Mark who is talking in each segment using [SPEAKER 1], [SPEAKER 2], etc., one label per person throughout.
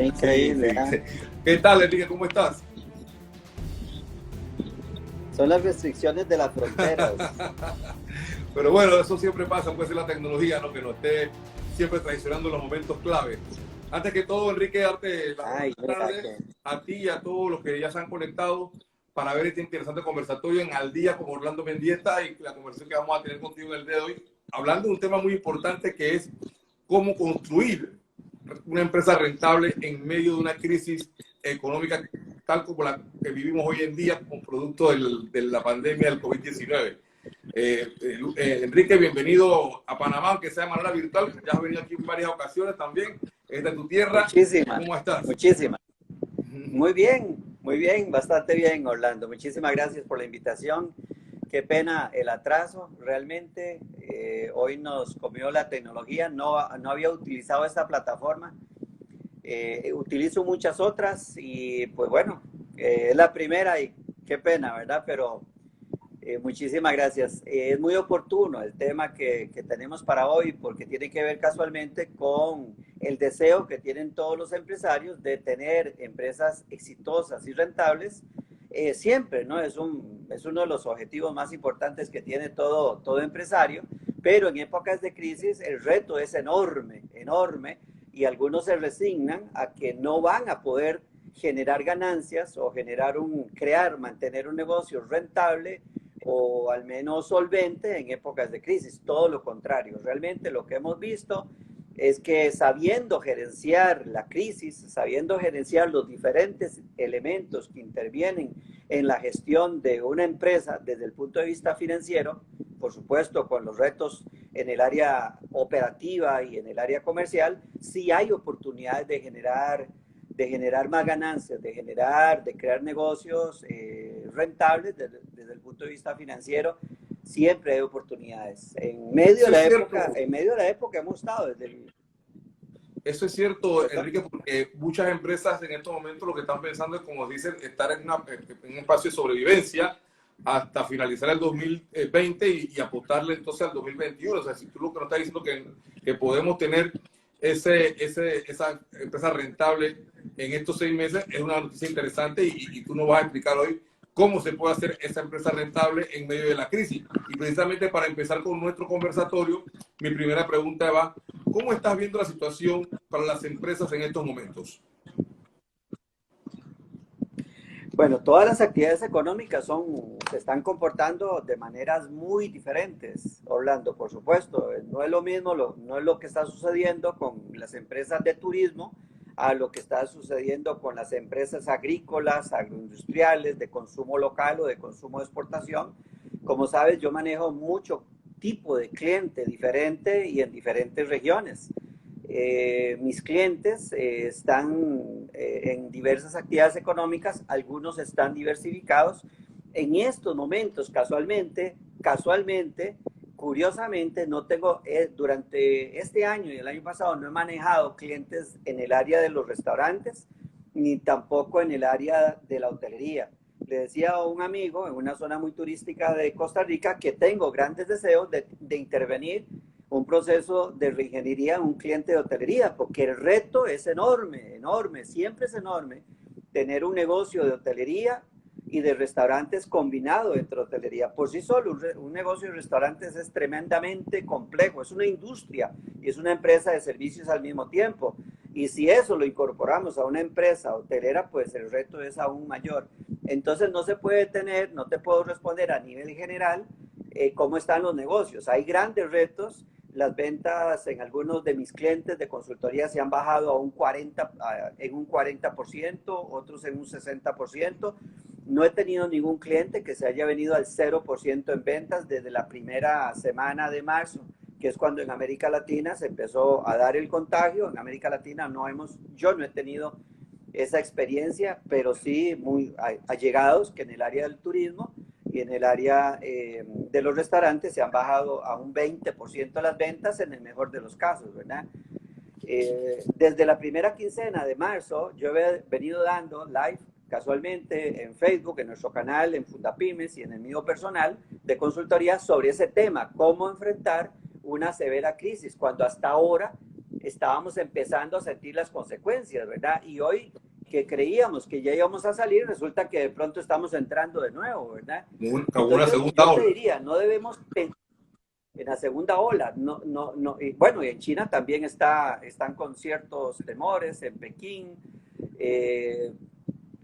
[SPEAKER 1] Qué
[SPEAKER 2] Sí,
[SPEAKER 1] increíble, ¿ah?
[SPEAKER 2] sí. ¿Qué tal, Enrique? ¿Cómo estás?
[SPEAKER 1] Son las restricciones de las fronteras.
[SPEAKER 2] Pero bueno, eso siempre pasa, puede ser la tecnología, ¿no? Que nos esté siempre traicionando en los momentos clave. Antes que todo, Enrique, darte las buenas
[SPEAKER 1] Ay, mira
[SPEAKER 2] tardes
[SPEAKER 1] que
[SPEAKER 2] a ti y a todos los que ya se han conectado para ver este interesante conversatorio en Al Día con Orlando Mendieta y la conversación que vamos a tener contigo en el día de hoy, hablando de un tema muy importante que es cómo construir una empresa rentable en medio de una crisis económica tal como la que vivimos hoy en día con producto de la pandemia del COVID-19. Enrique, bienvenido a Panamá, aunque sea de manera virtual. Ya has venido aquí en varias ocasiones también. Es de tu tierra.
[SPEAKER 1] muchísimas,
[SPEAKER 2] ¿Cómo estás?
[SPEAKER 1] muchísimas. Muy bien, bastante bien, Orlando. Muchísimas gracias por la invitación. Qué pena el atraso, realmente. Hoy nos comió la tecnología. No había utilizado esta plataforma. Utilizo muchas otras y pues bueno, es la primera y qué pena, ¿verdad? Pero muchísimas gracias. Es muy oportuno el tema que tenemos para hoy porque tiene que ver casualmente con el deseo que tienen todos los empresarios de tener empresas exitosas y rentables. Siempre, ¿no? Es uno de los objetivos más importantes que tiene todo empresario, pero en épocas de crisis el reto es enorme, enorme, y algunos se resignan a que no van a poder generar ganancias o mantener un negocio rentable o al menos solvente en épocas de crisis. Todo lo contrario, realmente lo que hemos visto es que sabiendo gerenciar la crisis, sabiendo gerenciar los diferentes elementos que intervienen en la gestión de una empresa desde el punto de vista financiero, por supuesto con los retos en el área operativa y en el área comercial, sí hay oportunidades de generar más ganancias, de crear negocios rentables desde el punto de vista financiero. Siempre hay oportunidades.
[SPEAKER 2] Eso es cierto.
[SPEAKER 1] En medio de la época hemos estado
[SPEAKER 2] Eso es cierto,
[SPEAKER 1] ¿verdad?
[SPEAKER 2] Enrique, porque muchas empresas en estos momentos lo que están pensando es, como dicen, estar en un espacio de sobrevivencia hasta finalizar el 2020 y apostarle entonces al 2021. O sea, si tú lo que nos estás diciendo que podemos tener esa empresa rentable en estos 6 meses, es una noticia interesante y tú nos vas a explicar hoy cómo se puede hacer esa empresa rentable en medio de la crisis. Y precisamente para empezar con nuestro conversatorio, mi primera pregunta va: ¿cómo estás viendo la situación para las empresas en estos momentos?
[SPEAKER 1] Bueno, todas las actividades económicas se están comportando de maneras muy diferentes, Orlando, por supuesto. No es lo mismo, no es lo que está sucediendo con las empresas de turismo a lo que está sucediendo con las empresas agrícolas, agroindustriales, de consumo local o de consumo de exportación. Como sabes, yo manejo mucho tipo de cliente diferente y en diferentes regiones. Mis clientes están en diversas actividades económicas, algunos están diversificados. En estos momentos, curiosamente, no tengo, durante este año y el año pasado no he manejado clientes en el área de los restaurantes, ni tampoco en el área de la hotelería. Le decía a un amigo en una zona muy turística de Costa Rica que tengo grandes deseos de intervenir un proceso de reingeniería en un cliente de hotelería, porque el reto es enorme, enorme, siempre es enorme tener un negocio de hotelería y de restaurantes combinado dentro de hotelería. Por sí solo, un negocio de restaurantes es tremendamente complejo, es una industria y es una empresa de servicios al mismo tiempo. Y si eso lo incorporamos a una empresa hotelera, pues el reto es aún mayor. Entonces no se puede tener, no te puedo responder a nivel general cómo están los negocios. Hay grandes retos. Las ventas en algunos de mis clientes de consultoría se han bajado en un 40%, otros en un 60%. No he tenido ningún cliente que se haya venido al 0% en ventas desde la primera semana de marzo, que es cuando en América Latina se empezó a dar el contagio. En América Latina yo no he tenido esa experiencia, pero sí muy allegados que en el área del turismo y en el área de los restaurantes se han bajado a un 20% las ventas en el mejor de los casos, ¿verdad? Desde la primera quincena de marzo yo he venido dando live casualmente en Facebook, en nuestro canal, en Fundapymes y en el mío personal de consultoría sobre ese tema, cómo enfrentar una severa crisis, cuando hasta ahora estábamos empezando a sentir las consecuencias, ¿verdad? Y hoy que creíamos que ya íbamos a salir, resulta que de pronto estamos entrando de nuevo, ¿verdad?
[SPEAKER 2] Una
[SPEAKER 1] Entonces
[SPEAKER 2] segunda
[SPEAKER 1] yo te
[SPEAKER 2] ola.
[SPEAKER 1] diría, no debemos pensar en la segunda ola, no, y bueno, y en China también están con ciertos temores, en Pekín, eh,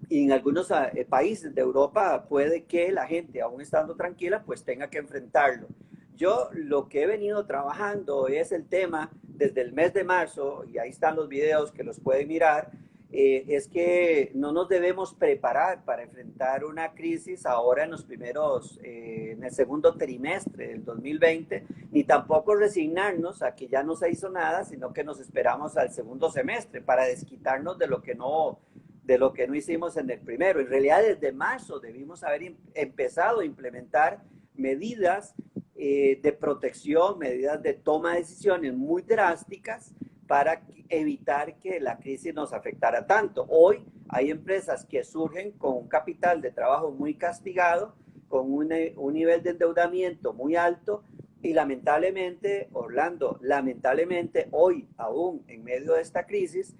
[SPEAKER 1] y en algunos países de Europa puede que la gente, aún estando tranquila, pues tenga que enfrentarlo. Yo lo que he venido trabajando es el tema desde el mes de marzo, y ahí están los videos que los pueden mirar, es que no nos debemos preparar para enfrentar una crisis ahora en los primeros, en el segundo trimestre del 2020, ni tampoco resignarnos a que ya no se hizo nada, sino que nos esperamos al segundo semestre para desquitarnos de lo que no hicimos en el primero. En realidad, desde marzo debimos haber empezado a implementar medidas de protección, medidas de toma de decisiones muy drásticas para evitar que la crisis nos afectara tanto. Hoy hay empresas que surgen con un capital de trabajo muy castigado, con un nivel de endeudamiento muy alto, y lamentablemente, Orlando, lamentablemente hoy, aún en medio de esta crisis,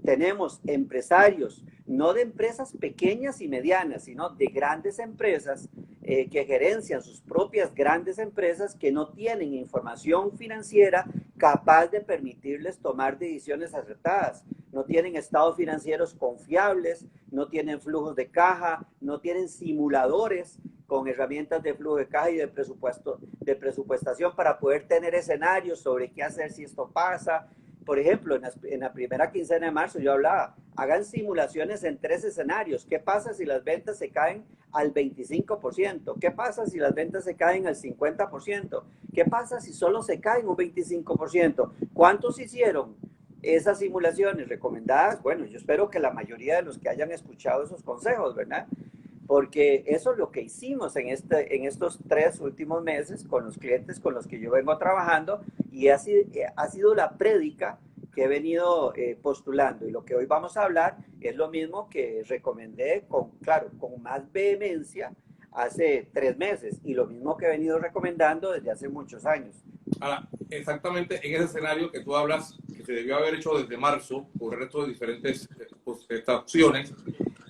[SPEAKER 1] tenemos empresarios, no de empresas pequeñas y medianas, sino de grandes empresas que gerencian sus propias grandes empresas que no tienen información financiera capaz de permitirles tomar decisiones acertadas. No tienen estados financieros confiables, no tienen flujos de caja, no tienen simuladores con herramientas de flujo de caja y de presupuestación para poder tener escenarios sobre qué hacer si esto pasa. Por ejemplo, en la primera quincena de marzo yo hablaba, hagan simulaciones en 3 escenarios. ¿Qué pasa si las ventas se caen al 25%? ¿Qué pasa si las ventas se caen al 50%? ¿Qué pasa si solo se caen un 25%? ¿Cuántos hicieron esas simulaciones recomendadas? Bueno, yo espero que la mayoría de los que hayan escuchado esos consejos, ¿verdad? Porque eso es lo que hicimos en estos 3 últimos meses con los clientes con los que yo vengo trabajando, y ha sido la prédica que he venido postulando. Y lo que hoy vamos a hablar es lo mismo que recomendé, claro, con más vehemencia hace 3 meses, y lo mismo que he venido recomendando desde hace muchos años.
[SPEAKER 2] Ahora, exactamente en ese escenario que tú hablas, que se debió haber hecho desde marzo por el resto de diferentes opciones,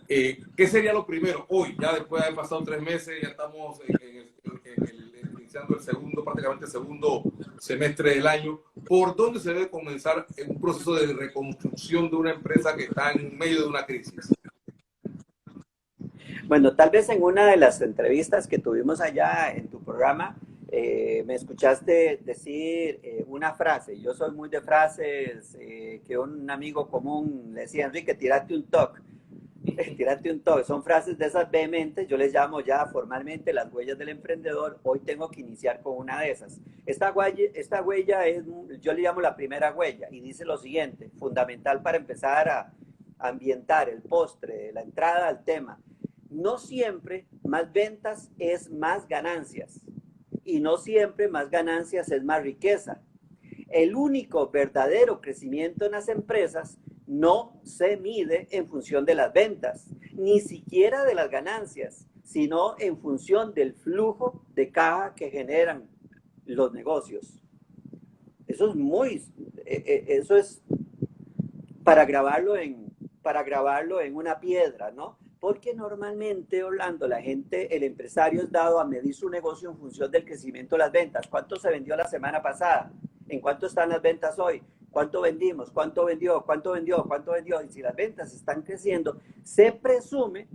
[SPEAKER 2] ¿qué sería lo primero? Hoy, ya después de haber pasado 3 meses, ya estamos iniciando el segundo, prácticamente el segundo semestre del año. ¿Por dónde se debe comenzar un proceso de reconstrucción de una empresa que está en medio de una crisis?
[SPEAKER 1] Bueno, tal vez en una de las entrevistas que tuvimos allá en tu programa, me escuchaste decir una frase. Yo soy muy de frases que un amigo común le decía, Enrique, tírate un toque. Tírate un toque. Son frases de esas vehementes. Yo les llamo ya formalmente las huellas del emprendedor. Hoy tengo que iniciar con una de esas. Esta huella es, yo le llamo la primera huella, y dice lo siguiente, fundamental para empezar a ambientar el postre, la entrada al tema. No siempre más ventas es más ganancias, y no siempre más ganancias es más riqueza. El único verdadero crecimiento en las empresas no se mide en función de las ventas, ni siquiera de las ganancias, sino en función del flujo de caja que generan los negocios. Eso es para grabarlo en una piedra, ¿no? Porque normalmente, Orlando, la gente, el empresario es dado a medir su negocio en función del crecimiento de las ventas. ¿Cuánto se vendió la semana pasada? ¿En cuánto están las ventas hoy? ¿Cuánto vendimos? ¿Cuánto vendió? ¿Cuánto vendió? ¿Cuánto vendió? Y si las ventas están creciendo, se presume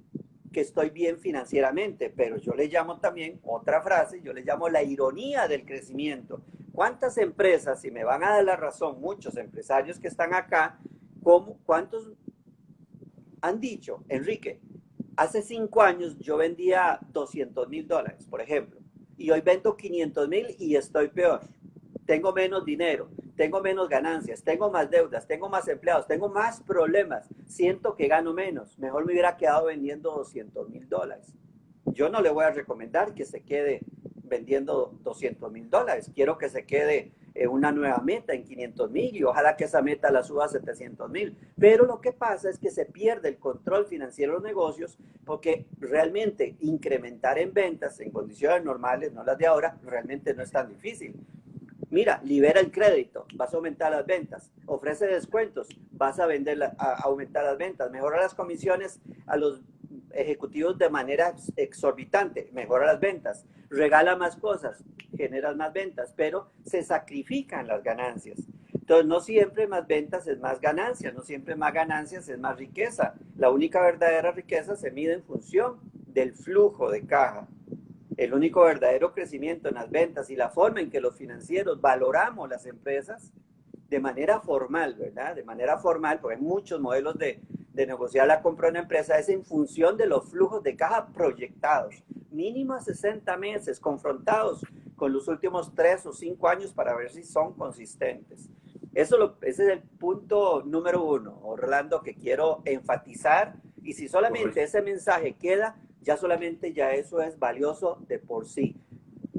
[SPEAKER 1] que estoy bien financieramente, pero yo le llamo también otra frase, yo le llamo la ironía del crecimiento. ¿Cuántas empresas, si me van a dar la razón, muchos empresarios que están acá, cuántos han dicho, Enrique, hace 5 años yo vendía $200,000, por ejemplo, y hoy vendo 500,000 y estoy peor? Tengo menos dinero, tengo menos ganancias, tengo más deudas, tengo más empleados, tengo más problemas, siento que gano menos, mejor me hubiera quedado vendiendo $200,000. Yo no le voy a recomendar que se quede vendiendo $200,000, quiero que se quede una nueva meta en 500,000, y ojalá que esa meta la suba a 700,000. Pero lo que pasa es que se pierde el control financiero de los negocios, porque realmente incrementar en ventas en condiciones normales, no las de ahora, realmente no es tan difícil. Mira, libera el crédito, vas a aumentar las ventas. Ofrece descuentos, vas a aumentar las ventas. Mejora las comisiones a los ejecutivos de manera exorbitante, mejora las ventas. Regala más cosas, generas más ventas, pero se sacrifican las ganancias. Entonces, no siempre más ventas es más ganancias, no siempre más ganancias es más riqueza. La única verdadera riqueza se mide en función del flujo de caja. El único verdadero crecimiento en las ventas y la forma en que los financieros valoramos las empresas de manera formal, ¿verdad? De manera formal, porque hay muchos modelos de negociar la compra de una empresa, es en función de los flujos de caja proyectados, mínimo a 60 meses, confrontados con los últimos 3 o 5 años para ver si son consistentes. Ese es el punto número 1, Orlando, que quiero enfatizar. Y si solamente ese mensaje queda, ya eso es valioso de por sí.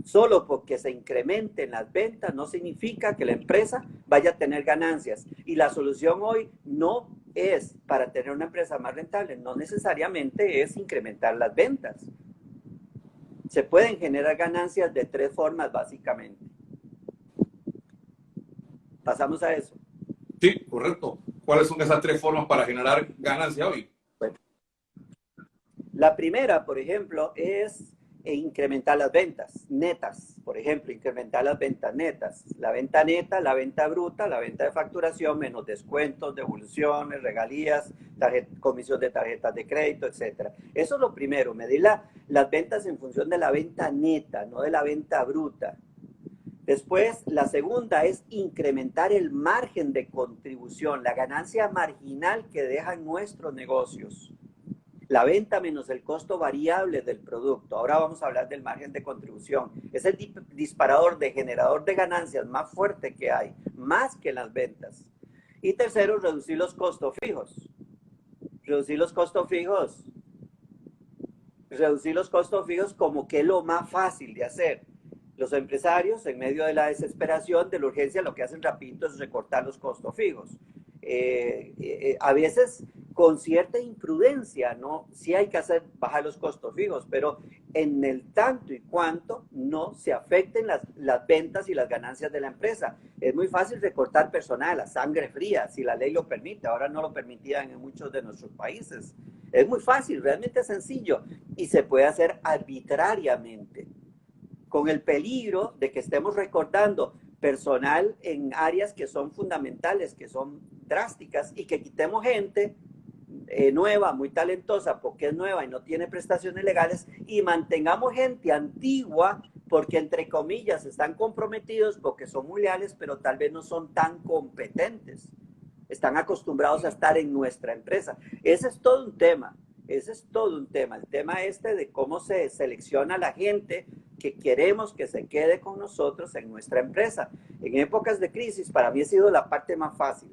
[SPEAKER 1] Solo porque se incrementen las ventas no significa que la empresa vaya a tener ganancias. Y la solución hoy no es para tener una empresa más rentable, no necesariamente es incrementar las ventas. Se pueden generar ganancias de 3 formas básicamente. Pasamos a eso.
[SPEAKER 2] Sí, correcto. ¿Cuáles son esas 3 formas para generar ganancia hoy?
[SPEAKER 1] Bueno, la primera, por ejemplo, es incrementar las ventas netas. Por ejemplo, incrementar las ventas netas. La venta neta, la venta bruta, la venta de facturación, menos descuentos, devoluciones, regalías, comisión de tarjetas de crédito, etc. Eso es lo primero, medir las ventas en función de la venta neta, no de la venta bruta. Después, la segunda es incrementar el margen de contribución, la ganancia marginal que dejan nuestros negocios. La venta menos el costo variable del producto. Ahora vamos a hablar del margen de contribución. Es el disparador de generador de ganancias más fuerte que hay, más que las ventas. Y tercero, reducir los costos fijos. Reducir los costos fijos. Reducir los costos fijos como que es lo más fácil de hacer. Los empresarios, en medio de la desesperación, de la urgencia, lo que hacen rapidito es recortar los costos fijos. A veces con cierta imprudencia, ¿no? Sí hay que bajar los costos fijos, pero en el tanto y cuanto no se afecten las ventas y las ganancias de la empresa. Es muy fácil recortar personal a sangre fría, si la ley lo permite. Ahora no lo permitían en muchos de nuestros países. Es muy fácil, realmente sencillo, y se puede hacer arbitrariamente, con el peligro de que estemos recortando personal en áreas que son fundamentales, que son drásticas, y que quitemos gente nueva, muy talentosa, porque es nueva y no tiene prestaciones legales, y mantengamos gente antigua porque, entre comillas, están comprometidos porque son muy leales, pero tal vez no son tan competentes. Están acostumbrados a estar en nuestra empresa. Ese es todo un tema. Ese es todo un tema. El tema de cómo se selecciona la gente que queremos que se quede con nosotros en nuestra empresa. En épocas de crisis, para mí ha sido la parte más fácil,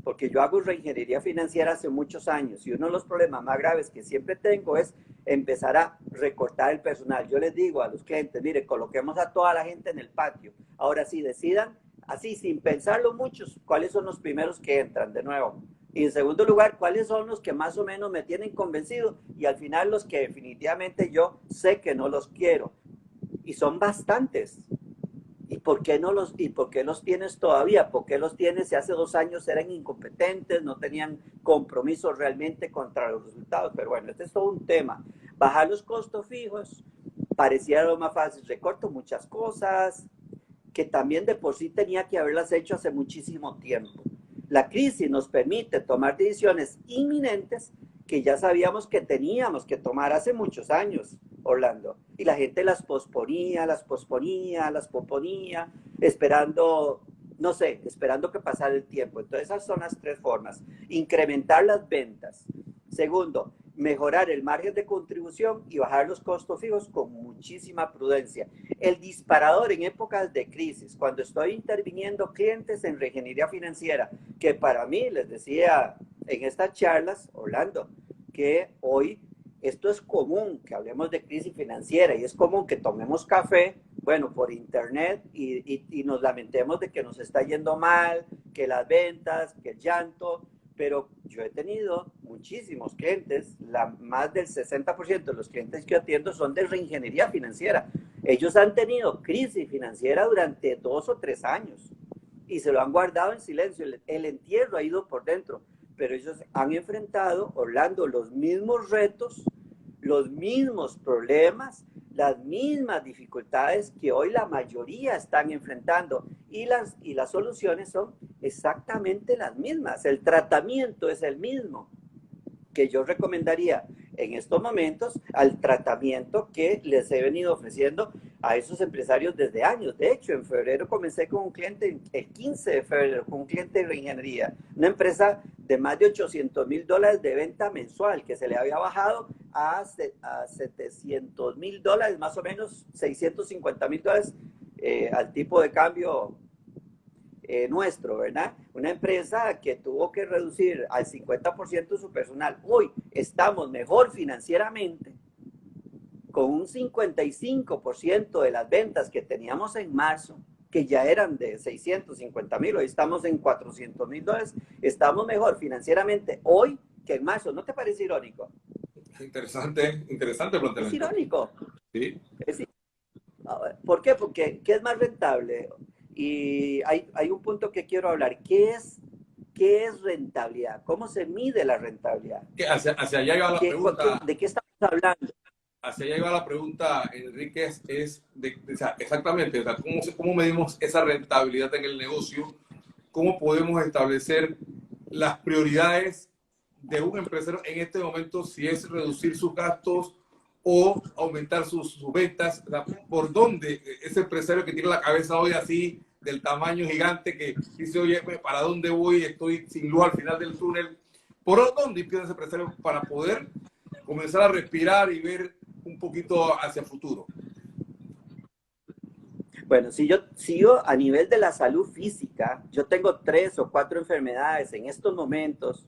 [SPEAKER 1] porque yo hago reingeniería financiera hace muchos años y uno de los problemas más graves que siempre tengo es empezar a recortar el personal. Yo les digo a los clientes, mire, coloquemos a toda la gente en el patio. Ahora sí, decidan, así sin pensarlo muchos, cuáles son los primeros que entran de nuevo. Y en segundo lugar, cuáles son los que más o menos me tienen convencido, y al final los que definitivamente yo sé que no los quiero. Y son bastantes. ¿Y por qué los tienes todavía? ¿Por qué los tienes si hace 2 años eran incompetentes, no tenían compromiso realmente contra los resultados? Pero bueno, este es todo un tema. Bajar los costos fijos parecía lo más fácil. Recorto muchas cosas que también de por sí tenía que haberlas hecho hace muchísimo tiempo. La crisis nos permite tomar decisiones inminentes que ya sabíamos que teníamos que tomar hace muchos años, Orlando. Y la gente las posponía, esperando, no sé, esperando que pasara el tiempo. Entonces esas son las 3 formas. Incrementar las ventas. Segundo, mejorar el margen de contribución y bajar los costos fijos con muchísima prudencia. El disparador en épocas de crisis, cuando estoy interviniendo clientes en reingeniería financiera, que para mí, les decía en estas charlas, Orlando, que hoy esto es común, que hablemos de crisis financiera, y es común que tomemos café, bueno, por internet, y nos lamentemos de que nos está yendo mal, que las ventas, que el llanto. Pero yo he tenido muchísimos clientes, más del 60% de los clientes que yo atiendo son de reingeniería financiera. Ellos han tenido crisis financiera durante 2 o 3 años y se lo han guardado en silencio. El entierro ha ido por dentro, pero ellos han enfrentado, Orlando, los mismos retos, los mismos problemas, las mismas dificultades que hoy la mayoría están enfrentando y las soluciones son exactamente las mismas. El tratamiento es el mismo que yo recomendaría en estos momentos al tratamiento que les he venido ofreciendo a esos empresarios desde años. De hecho, en febrero comencé con un cliente, el 15 de febrero, con un cliente de ingeniería, una empresa de más de $800,000 de venta mensual, que se le había bajado a $700,000, más o menos $650,000 al tipo de cambio nuestro, ¿verdad? Una empresa que tuvo que reducir al 50% su personal. Hoy estamos mejor financieramente, con un 55% de las ventas que teníamos en marzo, que ya eran de 650,000, hoy estamos en $400,000. Estamos mejor financieramente hoy que en marzo. ¿No te parece irónico?
[SPEAKER 2] Interesante, interesante
[SPEAKER 1] Es
[SPEAKER 2] planteamiento.
[SPEAKER 1] irónico.
[SPEAKER 2] Sí.
[SPEAKER 1] ¿Por qué? Porque ¿qué es más rentable? Y hay un punto que quiero hablar. ¿Qué es rentabilidad? ¿Cómo se mide la rentabilidad?
[SPEAKER 2] Hacia allá iba la pregunta.
[SPEAKER 1] ¿De qué estamos hablando?
[SPEAKER 2] Hacia allá iba la pregunta, Enrique, o sea, exactamente, o sea, ¿cómo medimos esa rentabilidad en el negocio? ¿Cómo podemos establecer las prioridades de un empresario en este momento, si es reducir sus gastos o aumentar sus ventas? O sea, ¿por dónde ese empresario que tiene la cabeza hoy así, del tamaño gigante, que dice, oye, ¿para dónde voy? Estoy sin luz al final del túnel. ¿Por dónde empieza ese empresario para poder comenzar a respirar y ver un poquito hacia el futuro?
[SPEAKER 1] Bueno, si yo a nivel de la salud física, yo tengo 3 o 4 enfermedades en estos momentos,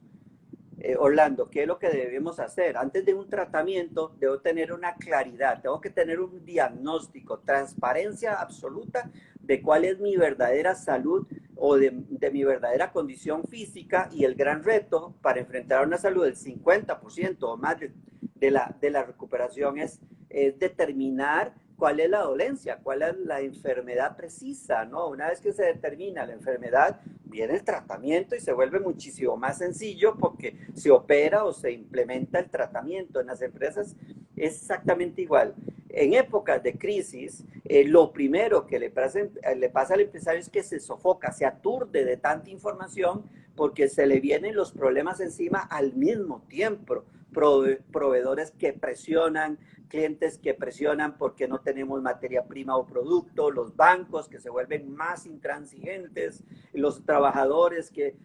[SPEAKER 1] Orlando, ¿qué es lo que debemos hacer? Antes de un tratamiento, debo tener una claridad, tengo que tener un diagnóstico, transparencia absoluta de cuál es mi verdadera salud o de mi verdadera condición física, y el gran reto para enfrentar una salud del 50% o más de la recuperación es determinar cuál es la dolencia, cuál es la enfermedad precisa, ¿no? Una vez que se determina la enfermedad, viene el tratamiento y se vuelve muchísimo más sencillo porque se opera o se implementa el tratamiento. En las empresas es exactamente igual. En épocas de crisis, lo primero que le pasa al empresario es que se sofoca, se aturde de tanta información porque se le vienen los problemas encima al mismo tiempo. Proveedores que presionan, clientes que presionan porque no tenemos materia prima o producto, los bancos que se vuelven más intransigentes, los trabajadores que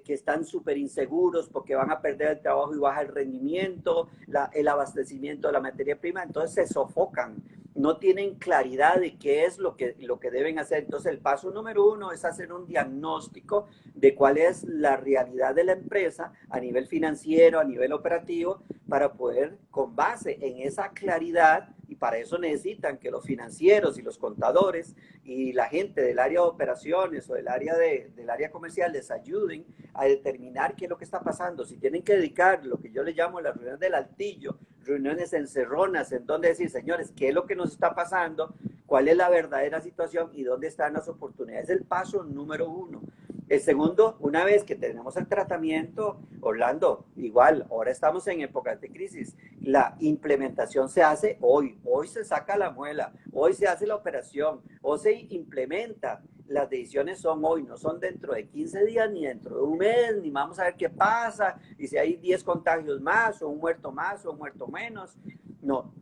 [SPEAKER 1] están súper inseguros porque van a perder el trabajo y baja el rendimiento, el abastecimiento de la materia prima. Entonces se sofocan, no tienen claridad de qué es lo que deben hacer. Entonces el paso número 1 es hacer un diagnóstico de cuál es la realidad de la empresa a nivel financiero, a nivel operativo, para poder, con base en esa claridad, y para eso necesitan que los financieros y los contadores y la gente del área de operaciones o del área comercial les ayuden a determinar qué es lo que está pasando. Si tienen que dedicar lo que yo le llamo las reuniones del altillo, reuniones encerronas, en donde decir, señores, ¿qué es lo que nos está pasando? ¿Cuál es la verdadera situación y dónde están las oportunidades? Es el paso número 1. El segundo, una vez que tenemos el tratamiento, Orlando, igual, ahora estamos en épocas de crisis, la implementación se hace hoy se saca la muela, hoy se hace la operación, hoy se implementa. Las decisiones son hoy, no son dentro de 15 días, ni dentro de un mes, ni vamos a ver qué pasa, y si hay 10 contagios más, o un muerto más, o un muerto menos. No,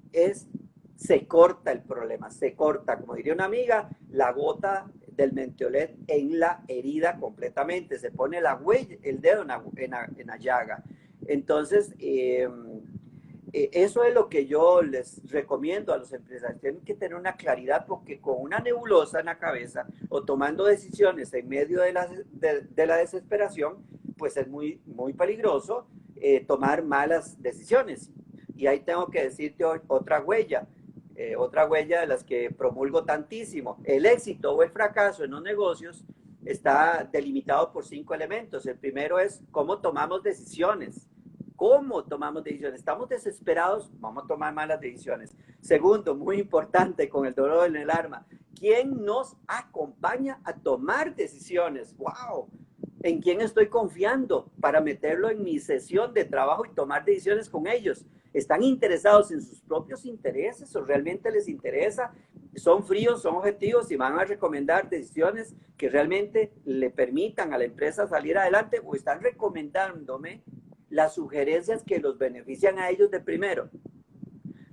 [SPEAKER 1] se corta el problema, se corta, como diría una amiga, la gota del mentiolet en la herida completamente, se pone la huella, el dedo en la llaga. Entonces, eso es lo que yo les recomiendo a los empresarios. Tienen que tener una claridad, porque con una nebulosa en la cabeza o tomando decisiones en medio de la desesperación, pues es muy, muy peligroso tomar malas decisiones. Y ahí tengo que decirte otra huella de las que promulgo tantísimo. El éxito o el fracaso en los negocios está delimitado por 5 elementos. El primero es cómo tomamos decisiones. ¿Cómo tomamos decisiones? ¿Estamos desesperados? Vamos a tomar malas decisiones. Segundo, muy importante, con el dolor en el alma, ¿quién nos acompaña a tomar decisiones? ¡Wow! ¿En quién estoy confiando para meterlo en mi sesión de trabajo y tomar decisiones con ellos? ¿Están interesados en sus propios intereses o realmente les interesa? ¿Son fríos, son objetivos y van a recomendar decisiones que realmente le permitan a la empresa salir adelante o están recomendándome las sugerencias que los benefician a ellos de primero?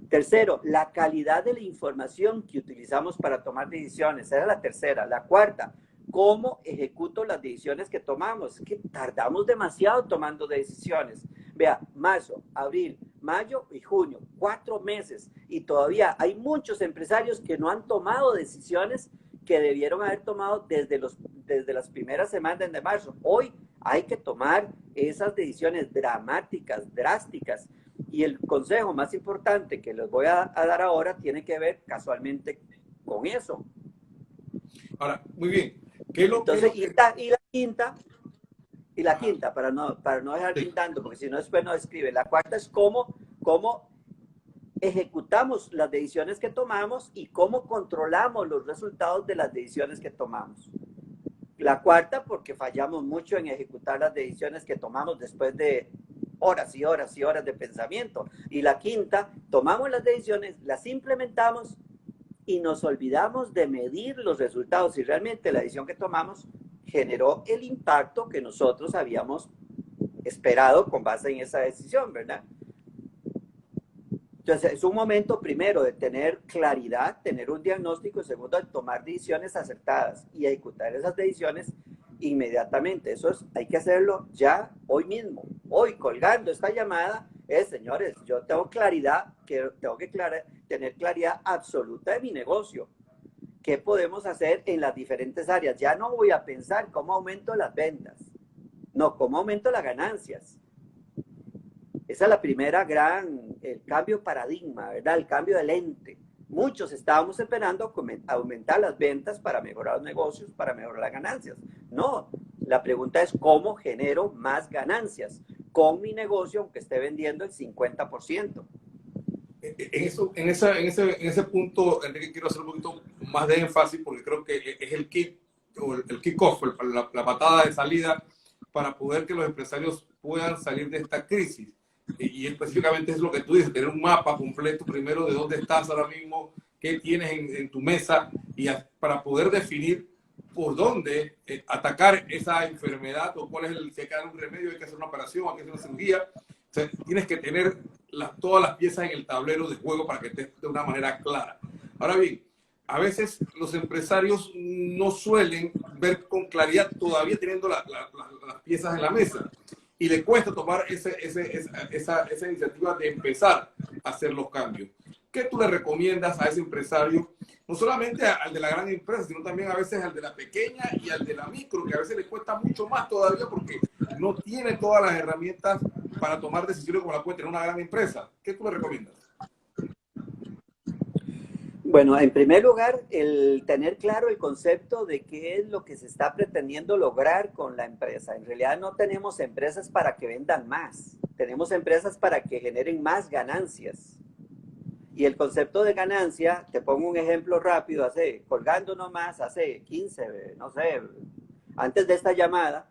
[SPEAKER 1] Tercero, la calidad de la información que utilizamos para tomar decisiones. Esa es la tercera. La cuarta, cómo ejecuto las decisiones que tomamos. Es que tardamos demasiado tomando decisiones. Vea, marzo, abril, mayo y junio, 4 meses. Y todavía hay muchos empresarios que no han tomado decisiones que debieron haber tomado desde las primeras semanas de marzo. Hoy hay que tomar esas decisiones dramáticas, drásticas. Y el consejo más importante que les voy a dar ahora tiene que ver casualmente con eso.
[SPEAKER 2] Ahora, muy bien. ¿Qué es lo
[SPEAKER 1] Entonces,
[SPEAKER 2] que...
[SPEAKER 1] y la quinta, para no dejar pintando, porque si no después no escribe. La cuarta es cómo ejecutamos las decisiones que tomamos y cómo controlamos los resultados de las decisiones que tomamos. La cuarta, porque fallamos mucho en ejecutar las decisiones que tomamos después de horas y horas y horas de pensamiento. Y la quinta, tomamos las decisiones, las implementamos y nos olvidamos de medir los resultados. Si realmente la decisión que tomamos generó el impacto que nosotros habíamos esperado con base en esa decisión, ¿verdad? Entonces, es un momento, primero, de tener claridad, tener un diagnóstico, y segundo, de tomar decisiones acertadas y ejecutar esas decisiones inmediatamente. Hay que hacerlo ya, hoy mismo. Hoy, colgando esta llamada, señores, yo tengo claridad, tengo que tener claridad absoluta de mi negocio. ¿Qué podemos hacer en las diferentes áreas? Ya no voy a pensar cómo aumento las ventas, no, cómo aumento las ganancias. Esa es la primera el cambio de paradigma, ¿verdad? El cambio de lente. Muchos estábamos esperando aumentar las ventas para mejorar los negocios, para mejorar las ganancias. No, la pregunta es cómo genero más ganancias con mi negocio, aunque esté vendiendo el 50%.
[SPEAKER 2] En ese punto, Enrique, quiero hacer un poquito más de énfasis porque creo que es el kick-off, la patada de salida para poder que los empresarios puedan salir de esta crisis. Y específicamente es lo que tú dices, tener un mapa completo primero de dónde estás ahora mismo, qué tienes en tu mesa y para poder definir por dónde atacar esa enfermedad o cuál es si hay que dar un remedio, hay que hacer una operación, hay que hacer una cirugía. O sea, tienes que tener todas las piezas en el tablero de juego para que estés de una manera clara. Ahora bien, a veces los empresarios no suelen ver con claridad todavía teniendo las piezas en la mesa y le cuesta tomar esa iniciativa de empezar a hacer los cambios. ¿Qué tú le recomiendas a ese empresario? No solamente al de la gran empresa, sino también a veces al de la pequeña y al de la micro, que a veces le cuesta mucho más todavía porque no tiene todas las herramientas para tomar decisiones como la puede tener una gran empresa. ¿Qué tú le recomiendas?
[SPEAKER 1] Bueno, en primer lugar, el tener claro el concepto de qué es lo que se está pretendiendo lograr con la empresa. En realidad no tenemos empresas para que vendan más, tenemos empresas para que generen más ganancias. Y el concepto de ganancia, te pongo un ejemplo rápido, colgando nomás, hace 15, no sé, antes de esta llamada,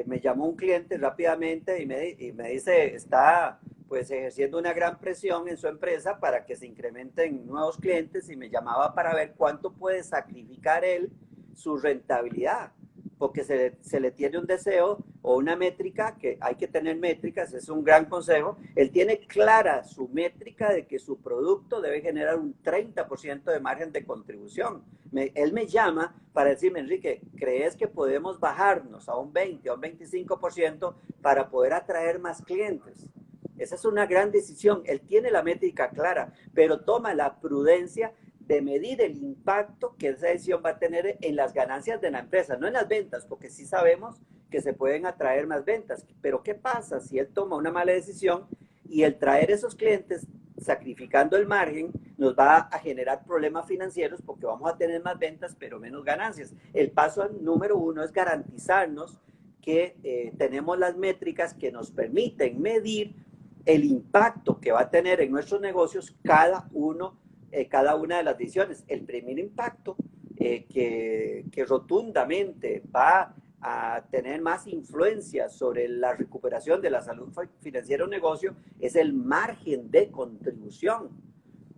[SPEAKER 1] me llamó un cliente rápidamente y me dice, está pues ejerciendo una gran presión en su empresa para que se incrementen nuevos clientes y me llamaba para ver cuánto puede sacrificar él su rentabilidad, porque se le tiene un deseo o una métrica, que hay que tener métricas, es un gran consejo. Él tiene clara su métrica de que su producto debe generar un 30% de margen de contribución. Él me llama para decirme, Enrique, ¿crees que podemos bajarnos a un 20 o un 25% para poder atraer más clientes? Esa es una gran decisión. Él tiene la métrica clara, pero toma la prudencia de medir el impacto que esa decisión va a tener en las ganancias de la empresa, no en las ventas, porque sí sabemos que se pueden atraer más ventas. Pero ¿qué pasa si él toma una mala decisión y el traer esos clientes, sacrificando el margen, nos va a generar problemas financieros porque vamos a tener más ventas pero menos ganancias? El paso número 1 es garantizarnos que tenemos las métricas que nos permiten medir el impacto que va a tener en nuestros negocios cada una de las decisiones. El primer impacto que rotundamente va a tener más influencia sobre la recuperación de la salud financiera de un negocio es el margen de contribución.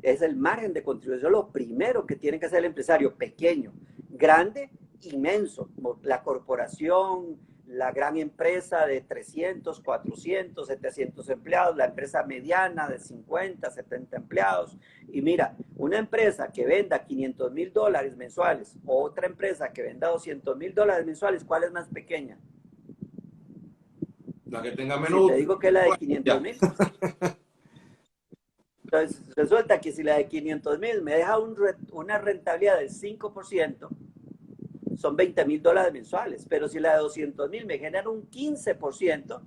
[SPEAKER 1] Es el margen de contribución lo primero que tiene que hacer el empresario, pequeño, grande, inmenso. La corporación, la gran empresa de 300, 400, 700 empleados, la empresa mediana de 50, 70 empleados. Y mira, una empresa que venda $500,000 mensuales o otra empresa que venda $200,000 mensuales, ¿cuál es más pequeña?
[SPEAKER 2] La que tenga menos.
[SPEAKER 1] Si te digo que es la de 500,000. Entonces, resulta que si la de 500,000 me deja una rentabilidad del 5%, son $20,000 mensuales. Pero si la de 200,000 me genera un 15%,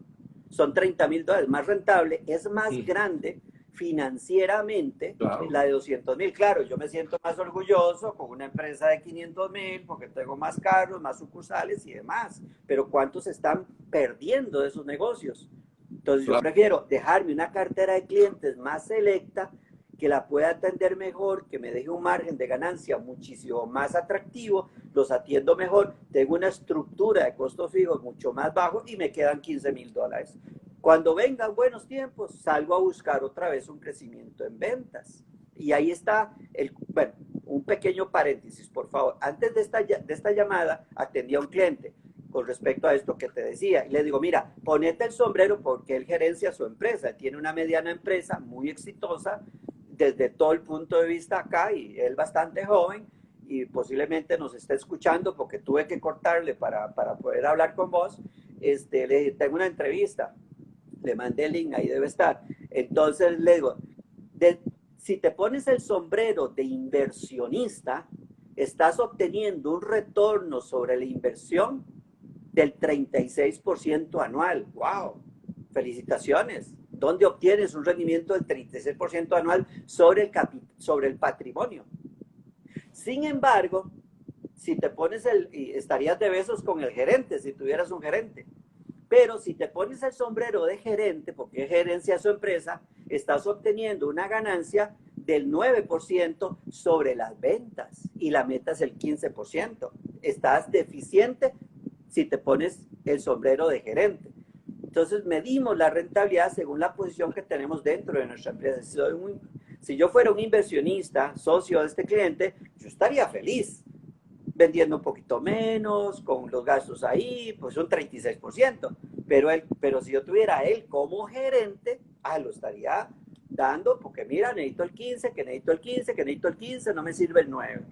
[SPEAKER 1] son $30,000 más rentable, es más grande financieramente, claro, la de 200,000. Claro, yo me siento más orgulloso con una empresa de 500,000 porque tengo más carros, más sucursales y demás. Pero ¿cuántos están perdiendo de esos negocios? Entonces yo prefiero dejarme una cartera de clientes más selecta, que la pueda atender mejor, que me deje un margen de ganancia muchísimo más atractivo, los atiendo mejor, tengo una estructura de costos fijos mucho más bajo y me quedan $15,000. Cuando vengan buenos tiempos, salgo a buscar otra vez un crecimiento en ventas. Y ahí está, bueno, un pequeño paréntesis, por favor. Antes de esta llamada, atendí a un cliente con respecto a esto que te decía. Y le digo, mira, ponete el sombrero porque él gerencia su empresa. Tiene una mediana empresa muy exitosa desde todo el punto de vista acá y él bastante joven y posiblemente nos está escuchando porque tuve que cortarle para poder hablar con vos. Le dije, tengo una entrevista. Le mandé el link, ahí debe estar. Entonces le digo, si te pones el sombrero de inversionista, estás obteniendo un retorno sobre la inversión del 36% anual. ¡Wow! Felicitaciones. ¿Dónde obtienes un rendimiento del 36% anual sobre el patrimonio? Sin embargo, si te pones estarías de besos con el gerente, si tuvieras un gerente. Pero si te pones el sombrero de gerente, porque gerencia su empresa, estás obteniendo una ganancia del 9% sobre las ventas y la meta es el 15%. Estás deficiente si te pones el sombrero de gerente. Entonces medimos la rentabilidad según la posición que tenemos dentro de nuestra empresa. Si yo fuera un inversionista, socio de este cliente, yo estaría feliz vendiendo un poquito menos, con los gastos ahí, pues un 36%. Pero si yo tuviera a él como gerente, lo estaría dando, porque mira, necesito el 15, que necesito el 15, que necesito el 15, no me sirve el 9.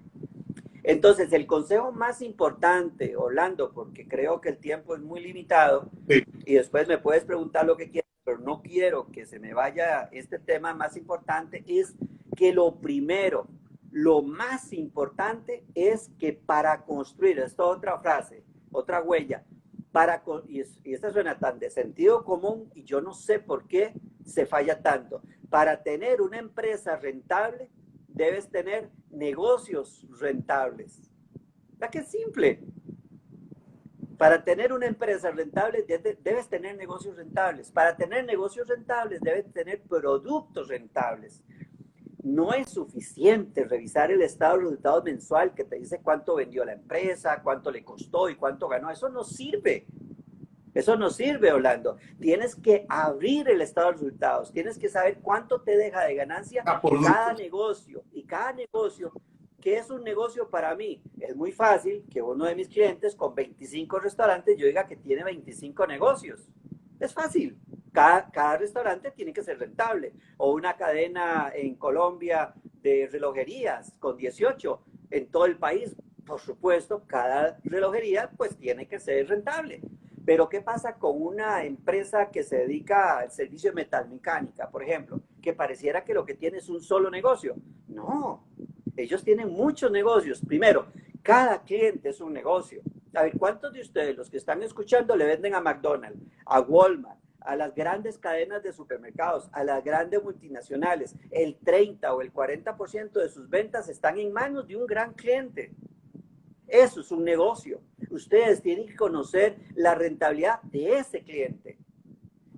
[SPEAKER 1] Entonces, el consejo más importante, Orlando, porque creo que el tiempo es muy limitado, sí, y después me puedes preguntar lo que quieras, pero no quiero que se me vaya este tema más importante, es que lo primero, lo más importante es que para construir, esta otra frase, otra huella, y esta suena tan de sentido común y yo no sé por qué se falla tanto. Para tener una empresa rentable, debes tener negocios rentables. ¿Verdad que es simple? Para tener una empresa rentable, debes tener negocios rentables. Para tener negocios rentables, debes tener productos rentables. No es suficiente revisar el estado de resultados mensual que te dice cuánto vendió la empresa, cuánto le costó y cuánto ganó. Eso no sirve. Eso no sirve, Orlando. Tienes que abrir el estado de resultados. Tienes que saber cuánto te deja de ganancia cada negocio. Y cada negocio, ¿qué es un negocio para mí? Es muy fácil que uno de mis clientes con 25 restaurantes, yo diga que tiene 25 negocios. Es fácil. Cada restaurante tiene que ser rentable. O una cadena en Colombia de relojerías con 18 en todo el país. Por supuesto, cada relojería pues tiene que ser rentable. Pero ¿qué pasa con una empresa que se dedica al servicio de metalmecánica, por ejemplo, que pareciera que lo que tiene es un solo negocio? No, ellos tienen muchos negocios. Primero, cada cliente es un negocio. A ver, ¿cuántos de ustedes, los que están escuchando, le venden a McDonald's, a Walmart, a las grandes cadenas de supermercados, a las grandes multinacionales? El 30 o el 40% de sus ventas están en manos de un gran cliente. Eso es un negocio. Ustedes tienen que conocer la rentabilidad de ese cliente.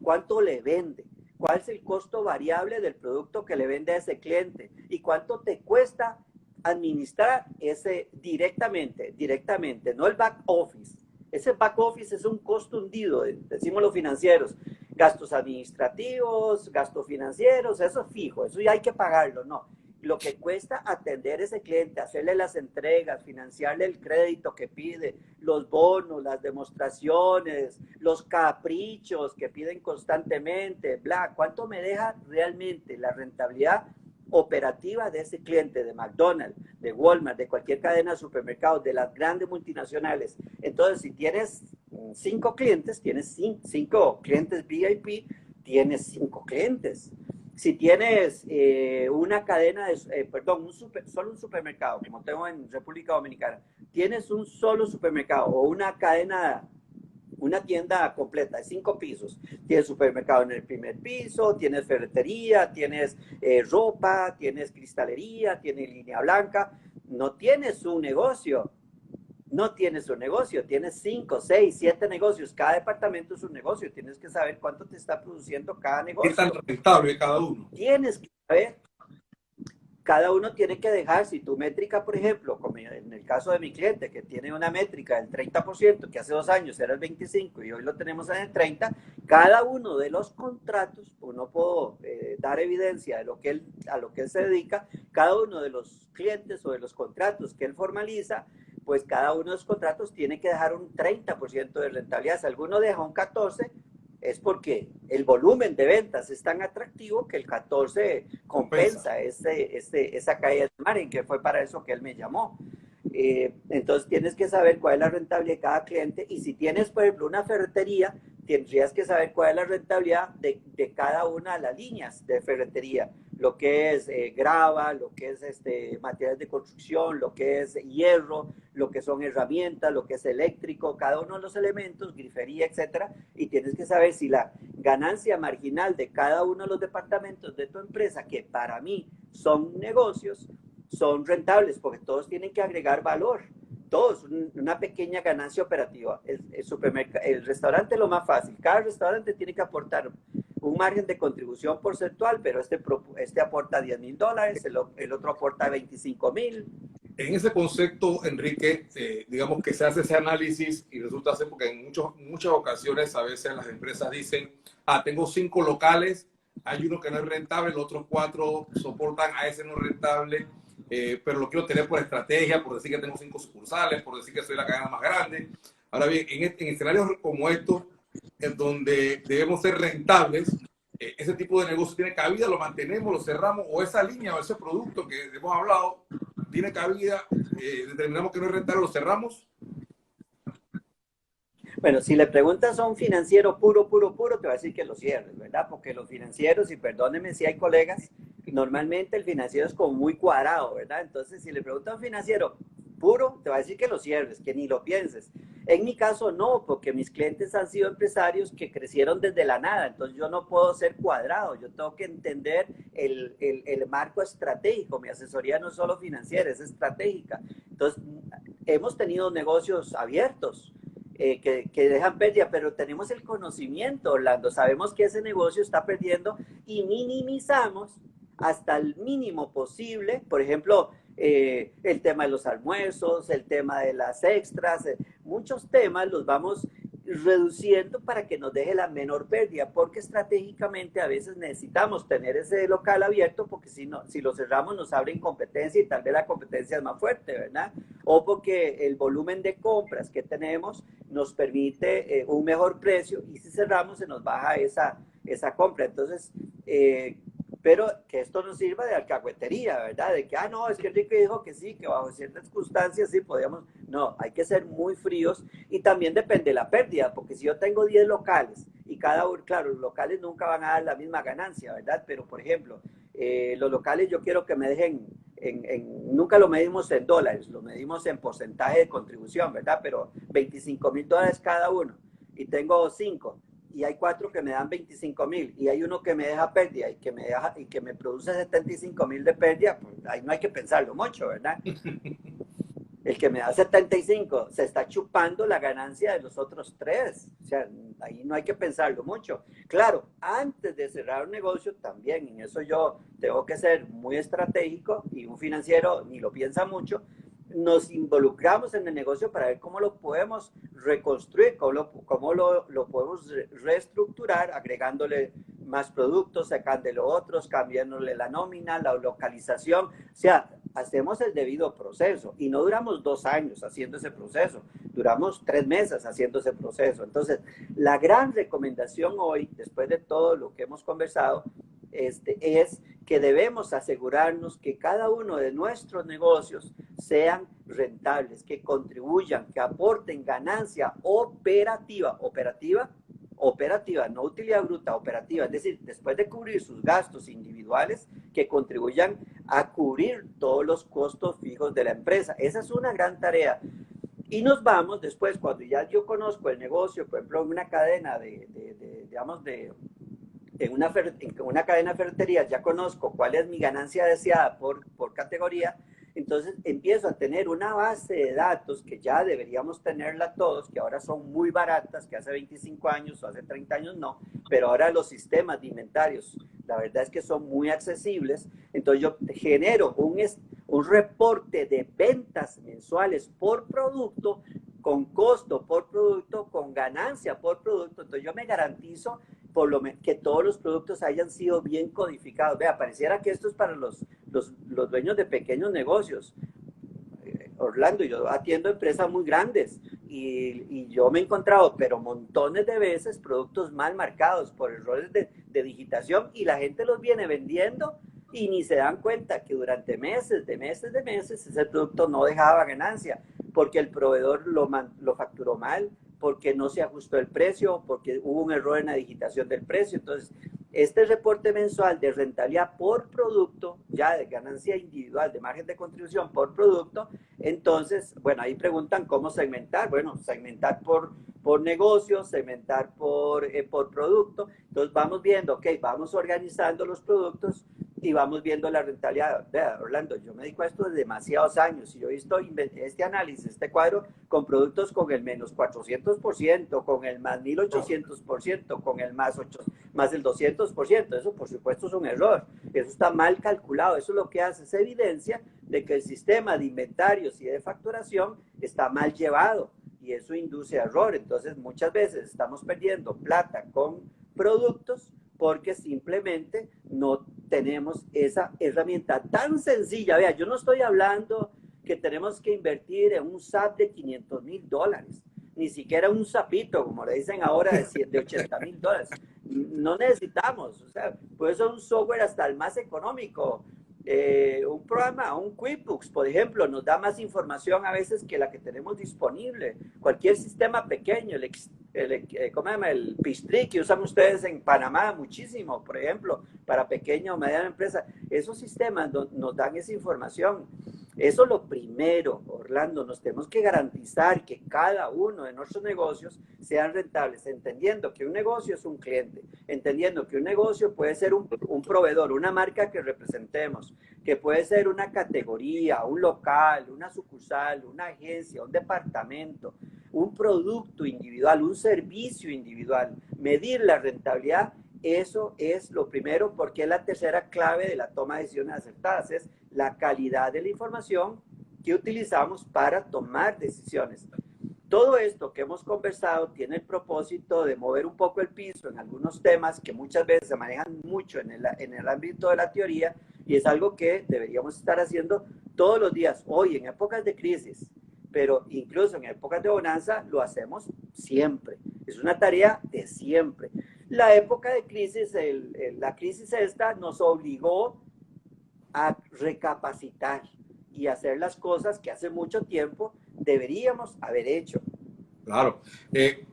[SPEAKER 1] ¿Cuánto le vende? ¿Cuál es el costo variable del producto que le vende a ese cliente? ¿Y cuánto te cuesta administrar ese directamente, no el back office? Ese back office es un costo hundido, decimos los financieros. Gastos administrativos, gastos financieros, eso es fijo, eso ya hay que pagarlo, no. Lo que cuesta atender a ese cliente, hacerle las entregas, financiarle el crédito que pide, los bonos, las demostraciones, los caprichos que piden constantemente, bla, ¿cuánto me deja realmente la rentabilidad operativa de ese cliente de McDonald's, de Walmart, de cualquier cadena de supermercados, de las grandes multinacionales? Entonces, si tienes 5 clientes, tienes 5 clientes VIP, tienes 5 clientes. Si tienes una cadena de, solo un supermercado, como tengo en República Dominicana, tienes un solo supermercado o una cadena, una tienda completa de 5 pisos. Tienes supermercado en el primer piso, tienes ferretería, tienes ropa, tienes cristalería, tienes línea blanca. No tienes un negocio. No tienes un negocio, tienes 5, 6, 7 negocios. Cada departamento es un negocio. Tienes que saber cuánto te está produciendo cada negocio.
[SPEAKER 2] ¿Qué tan rentable cada uno?
[SPEAKER 1] Tienes que saber. Cada uno tiene que dejar, si tu métrica, por ejemplo, como en el caso de mi cliente, que tiene una métrica del 30%, que hace 2 años era el 25% y hoy lo tenemos en el 30%, cada uno de los contratos, uno puedo dar evidencia de lo que a lo que él se dedica, cada uno de los clientes o de los contratos que él formaliza, pues cada uno de los contratos tiene que dejar un 30% de rentabilidad. Si alguno deja un 14%, es porque el volumen de ventas es tan atractivo que el 14 compensa esa caída de margen, que fue para eso que él me llamó. Entonces tienes que saber cuál es la rentabilidad de cada cliente, y si tienes, por ejemplo, una ferretería, tendrías que saber cuál es la rentabilidad de cada una de las líneas de ferretería, lo que es grava, lo que es materiales de construcción, lo que es hierro, lo que son herramientas, lo que es eléctrico, cada uno de los elementos, grifería, etcétera, y tienes que saber si la ganancia marginal de cada uno de los departamentos de tu empresa, que para mí son negocios, son rentables, porque todos tienen que agregar valor. Todos, una pequeña ganancia operativa. El restaurante es lo más fácil. Cada restaurante tiene que aportar un margen de contribución porcentual, pero este aporta $10,000, el otro aporta 25,000.
[SPEAKER 2] En ese concepto, Enrique, digamos que se hace ese análisis y resulta ser, porque en muchas ocasiones a veces las empresas dicen, tengo 5 locales, hay uno que no es rentable, los otros 4 soportan a ese no rentable, pero lo quiero tener por estrategia, por decir que tengo 5 sucursales, por decir que soy la cadena más grande. Ahora bien, en escenarios como estos, en donde debemos ser rentables, ese tipo de negocio tiene cabida, lo mantenemos, lo cerramos, o esa línea o ese producto que hemos hablado tiene cabida, determinamos que no es rentable, lo cerramos.
[SPEAKER 1] Bueno, si le preguntas a un financiero puro, te va a decir que lo cierres, ¿verdad? Porque los financieros, y perdónenme si hay colegas, normalmente el financiero es como muy cuadrado, ¿verdad? Entonces, si le preguntas a un financiero puro, te va a decir que lo cierres, que ni lo pienses. En mi caso, no, porque mis clientes han sido empresarios que crecieron desde la nada, entonces yo no puedo ser cuadrado, yo tengo que entender el marco estratégico. Mi asesoría no es solo financiera, es estratégica. Entonces, hemos tenido negocios abiertos, que dejan pérdida, pero tenemos el conocimiento, Orlando, sabemos que ese negocio está perdiendo y minimizamos hasta el mínimo posible, por ejemplo, el tema de los almuerzos, el tema de las extras, muchos temas los vamos reduciendo para que nos deje la menor pérdida, porque estratégicamente a veces necesitamos tener ese local abierto, porque si lo cerramos nos abren competencia y tal vez la competencia es más fuerte, ¿verdad? O porque el volumen de compras que tenemos nos permite un mejor precio, y si cerramos se nos baja esa compra. Entonces, pero que esto nos sirva de alcahuetería, ¿verdad? De que, no, es que Enrique dijo que sí, que bajo ciertas circunstancias sí podíamos. No, hay que ser muy fríos, y también depende de la pérdida, porque si yo tengo 10 locales y cada uno, claro, los locales nunca van a dar la misma ganancia, ¿verdad? Pero, por ejemplo, los locales yo quiero que me dejen, nunca lo medimos en dólares, lo medimos en porcentaje de contribución, ¿verdad? Pero $25,000 cada uno, y tengo 5. Y hay 4 que me dan 25,000, y hay uno que me deja pérdida y que me produce 75,000 de pérdida, pues ahí no hay que pensarlo mucho, ¿verdad? el que me da 75 se está chupando la ganancia de los otros 3. O sea, ahí no hay que pensarlo mucho. Claro, antes de cerrar un negocio también, en eso yo tengo que ser muy estratégico y un financiero ni lo piensa mucho, nos involucramos en el negocio para ver cómo lo podemos reconstruir, cómo lo podemos reestructurar, agregándole más productos, sacándole otros, cambiándole la nómina, la localización. O sea, hacemos el debido proceso y no duramos 2 años haciendo ese proceso, duramos 3 meses haciendo ese proceso. Entonces, la gran recomendación hoy, después de todo lo que hemos conversado, es que debemos asegurarnos que cada uno de nuestros negocios sean rentables, que contribuyan, que aporten ganancia operativa, no utilidad bruta, operativa, es decir, después de cubrir sus gastos individuales, que contribuyan a cubrir todos los costos fijos de la empresa. Esa es una gran tarea. Y nos vamos después, cuando ya yo conozco el negocio, por ejemplo, en una cadena en una cadena de ferreterías, ya conozco cuál es mi ganancia deseada por categoría, entonces empiezo a tener una base de datos que ya deberíamos tenerla todos, que ahora son muy baratas, que hace 25 años o hace 30 años no, pero ahora los sistemas de inventarios, la verdad es que son muy accesibles. Entonces yo genero un reporte de ventas mensuales por producto, con costo por producto, con ganancia por producto. Entonces yo me garantizo que todos los productos hayan sido bien codificados. Vea, pareciera que esto es para los dueños de pequeños negocios. Orlando, yo atiendo empresas muy grandes y yo me he encontrado, pero montones de veces, productos mal marcados por errores de digitación y la gente los viene vendiendo y ni se dan cuenta que durante meses, ese producto no dejaba ganancia porque el proveedor lo facturó mal, porque no se ajustó el precio, porque hubo un error en la digitación del precio. Entonces, este reporte mensual de rentabilidad por producto, ya de ganancia individual, de margen de contribución por producto, entonces, bueno, ahí preguntan cómo segmentar. Bueno, segmentar por negocio, segmentar por producto. Entonces, vamos viendo, ok, vamos organizando los productos y vamos viendo la rentabilidad. Vea, Orlando, yo me dedico a esto desde demasiados años y yo he visto este análisis, este cuadro con productos con el menos 400%, con el más 1800%, con el más el 200%. Eso, por supuesto, es un error. Eso está mal calculado. Eso lo que hace es evidencia de que el sistema de inventarios y de facturación está mal llevado y eso induce a error. Entonces, muchas veces estamos perdiendo plata con productos porque simplemente no tenemos esa herramienta tan sencilla. Vea, yo no estoy hablando que tenemos que invertir en un SAP de $500,000, ni siquiera un sapito, como le dicen ahora, de $80,000. No necesitamos, o sea, puede ser un software hasta el más económico. Un programa, un QuickBooks, por ejemplo, nos da más información a veces que la que tenemos disponible. Cualquier sistema pequeño, ¿cómo se llama? El Pistri que usan ustedes en Panamá muchísimo, por ejemplo, para pequeña o mediana empresa. Esos sistemas nos dan esa información. Eso es lo primero, Orlando. Nos tenemos que garantizar que cada uno de nuestros negocios sean rentables, entendiendo que un negocio es un cliente, entendiendo que un negocio puede ser un proveedor, una marca que representemos, que puede ser una categoría, un local, una sucursal, una agencia, un departamento, un producto individual, un servicio individual. Medir la rentabilidad, eso es lo primero, porque es la tercera clave de la toma de decisiones acertadas, es la calidad de la información que utilizamos para tomar decisiones. Todo esto que hemos conversado tiene el propósito de mover un poco el piso en algunos temas que muchas veces se manejan mucho en el ámbito de la teoría, y es algo que deberíamos estar haciendo todos los días, hoy en épocas de crisis, pero incluso en épocas de bonanza lo hacemos siempre. Es una tarea de siempre. La época de crisis, la crisis esta nos obligó a recapacitar y hacer las cosas que hace mucho tiempo deberíamos haber hecho.
[SPEAKER 2] Claro.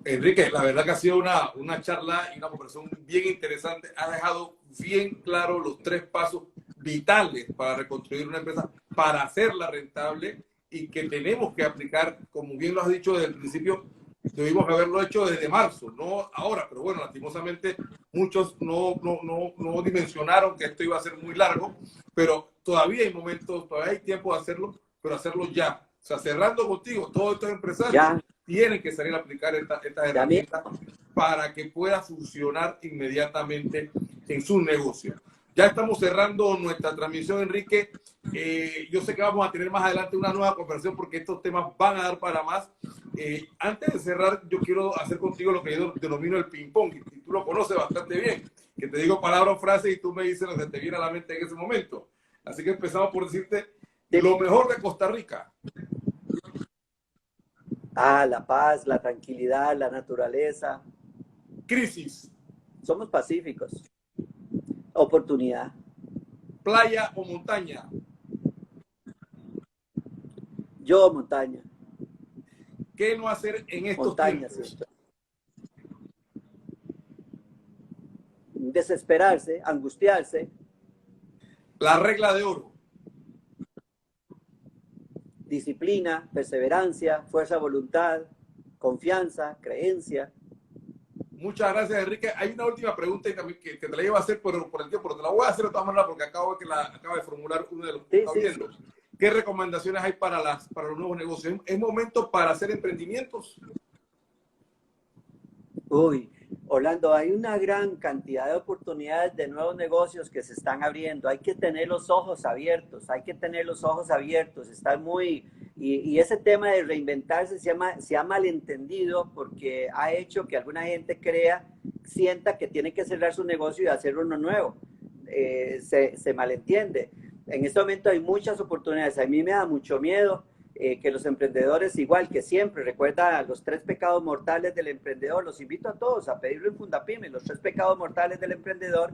[SPEAKER 2] Enrique, la verdad que ha sido una charla y una conversación bien interesante. Ha dejado bien claro los 3 pasos vitales para reconstruir una empresa, para hacerla rentable y que tenemos que aplicar, como bien lo has dicho desde el principio, debimos haberlo hecho desde marzo, no ahora, pero bueno, lastimosamente muchos no dimensionaron que esto iba a ser muy largo, pero todavía hay momentos, todavía hay tiempo de hacerlo, pero hacerlo ya. sea, cerrando contigo, todos estos empresarios
[SPEAKER 1] Ya.
[SPEAKER 2] tienen que salir a aplicar estas herramientas para que pueda funcionar inmediatamente en sus negocios. Ya estamos cerrando nuestra transmisión, Enrique. Yo sé que vamos a tener más adelante una nueva conversación porque estos temas van a dar para más. Antes de cerrar, yo quiero hacer contigo lo que yo denomino el ping-pong, y tú lo conoces bastante bien, que te digo palabra o frase y tú me dices lo que te viene a la mente en ese momento. Así que empezamos por decirte lo mejor de Costa Rica.
[SPEAKER 1] La paz, la tranquilidad, la naturaleza.
[SPEAKER 2] Crisis.
[SPEAKER 1] Somos pacíficos. Oportunidad.
[SPEAKER 2] Playa o montaña.
[SPEAKER 1] Yo, montaña.
[SPEAKER 2] ¿Qué no hacer en estos
[SPEAKER 1] Montaña,
[SPEAKER 2] tiempos?
[SPEAKER 1] siempre. Desesperarse, angustiarse.
[SPEAKER 2] La regla de oro.
[SPEAKER 1] Disciplina, perseverancia, fuerza de voluntad, confianza, creencia.
[SPEAKER 2] Muchas gracias, Enrique. Hay una última pregunta y también que te la iba a hacer por el tiempo, pero te la voy a hacer de todas maneras porque acabo de formular uno de los que está viendo. Sí. ¿Qué recomendaciones hay para los nuevos negocios? ¿Es momento para hacer emprendimientos?
[SPEAKER 1] Uy, Orlando, hay una gran cantidad de oportunidades de nuevos negocios que se están abriendo. Hay que tener los ojos abiertos, Está muy... Y ese tema de reinventarse se ha malentendido porque ha hecho que alguna gente sienta que tiene que cerrar su negocio y hacer uno nuevo. Se malentiende. En este momento hay muchas oportunidades. A mí me da mucho miedo que los emprendedores, igual que siempre, recuerda los 3 pecados mortales del emprendedor. Los invito a todos a pedirlo en Fundapyme, los 3 pecados mortales del emprendedor.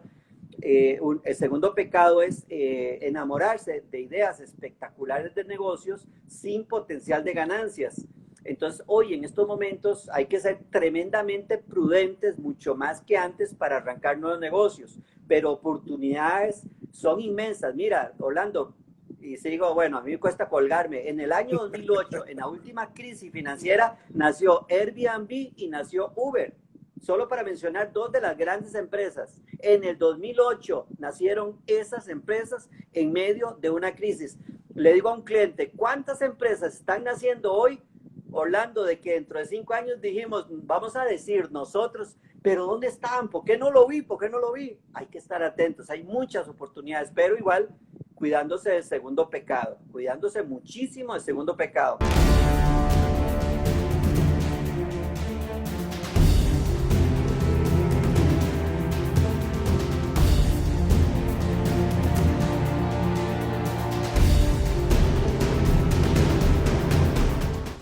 [SPEAKER 1] El segundo pecado es enamorarse de ideas espectaculares de negocios sin potencial de ganancias. Entonces, hoy en estos momentos hay que ser tremendamente prudentes, mucho más que antes, para arrancar nuevos negocios. Pero oportunidades son inmensas. Mira, Orlando, y sigo, bueno, a mí me cuesta colgarme. En el año 2008, en la última crisis financiera, nació Airbnb y nació Uber. Solo para mencionar 2 de las grandes empresas. En el 2008 nacieron esas empresas en medio de una crisis. Le digo a un cliente, ¿cuántas empresas están naciendo hoy? Orlando, de que dentro de 5 años dijimos, vamos a decir nosotros, pero ¿dónde están? ¿Por qué no lo vi? Hay que estar atentos, hay muchas oportunidades, pero igual cuidándose del segundo pecado, cuidándose muchísimo del segundo pecado.